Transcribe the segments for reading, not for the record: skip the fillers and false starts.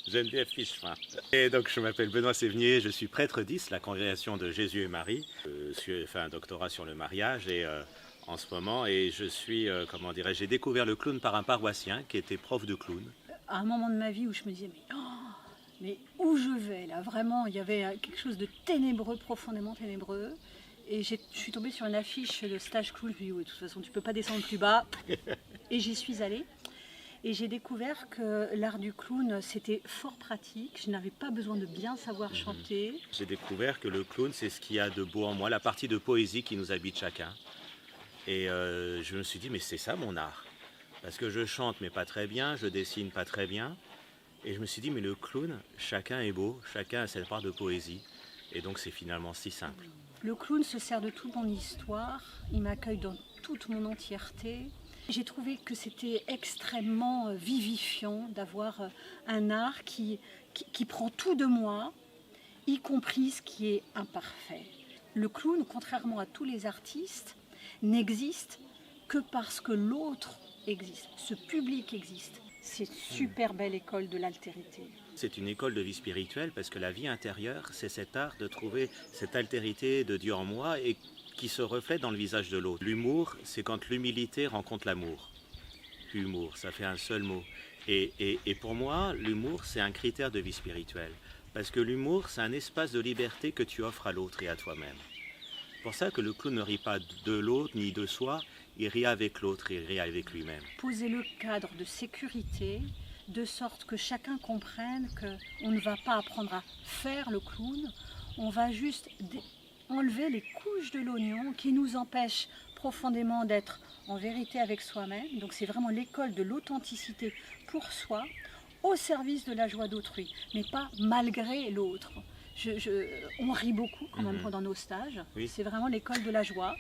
Geneviève Fichefin. Et donc je m'appelle Benoît Sévigné, je suis prêtre 10, la congrégation de Jésus et Marie. J'ai fait un doctorat sur le mariage et en ce moment, et je suis, j'ai découvert le clown par un paroissien qui était prof de clown. À un moment de ma vie où je me disais, mais où je vais là, vraiment, il y avait quelque chose de ténébreux, profondément ténébreux. Et je suis tombée sur une affiche de stage clown, je me suis dit, oui, de toute façon tu peux pas descendre plus bas. Et j'y suis allée. Et j'ai découvert que l'art du clown, c'était fort pratique. Je n'avais pas besoin de bien savoir chanter. J'ai découvert que le clown, c'est ce qu'il y a de beau en moi, la partie de poésie qui nous habite chacun. Et je me suis dit, mais c'est ça mon art. Parce que je chante, mais pas très bien, je dessine pas très bien. Et je me suis dit, mais le clown, chacun est beau, chacun a cette part de poésie. Et donc c'est finalement si simple. Le clown se sert de toute mon histoire. Il m'accueille dans toute mon entièreté. J'ai trouvé que c'était extrêmement vivifiant d'avoir un art qui prend tout de moi, y compris ce qui est imparfait. Le clown, contrairement à tous les artistes, n'existe que parce que l'autre existe, ce public existe. C'est une super belle école de l'altérité. C'est une école de vie spirituelle parce que la vie intérieure, c'est cet art de trouver cette altérité de Dieu en moi et qui se reflète dans le visage de l'autre. L'humour, c'est quand l'humilité rencontre l'amour. Humour, ça fait un seul mot. Et pour moi, l'humour, c'est un critère de vie spirituelle. Parce que l'humour, c'est un espace de liberté que tu offres à l'autre et à toi-même. C'est pour ça que le clown ne rit pas de l'autre ni de soi, il rit avec l'autre, il rit avec lui-même. Poser le cadre de sécurité, de sorte que chacun comprenne qu'on ne va pas apprendre à faire le clown, on va juste enlever les couches de l'oignon qui nous empêchent profondément d'être en vérité avec soi-même. Donc c'est vraiment l'école de l'authenticité pour soi, au service de la joie d'autrui, mais pas malgré l'autre. On rit beaucoup quand même pendant nos stages, oui. C'est vraiment l'école de la joie.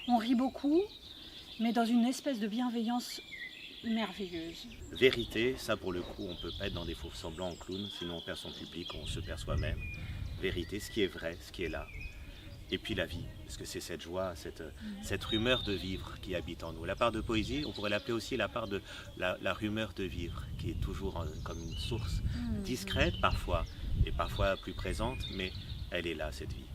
On rit beaucoup, mais dans une espèce de bienveillance merveilleuse. Vérité, ça pour le coup, on ne peut pas être dans des faux semblants en clown, sinon on perd son public, on se perd soi-même. Vérité, ce qui est vrai, ce qui est là. Et puis la vie, parce que c'est cette joie, cette rumeur de vivre qui habite en nous. La part de poésie, on pourrait l'appeler aussi la part de la rumeur de vivre, qui est toujours comme une source discrète parfois, et parfois plus présente, mais elle est là, cette vie.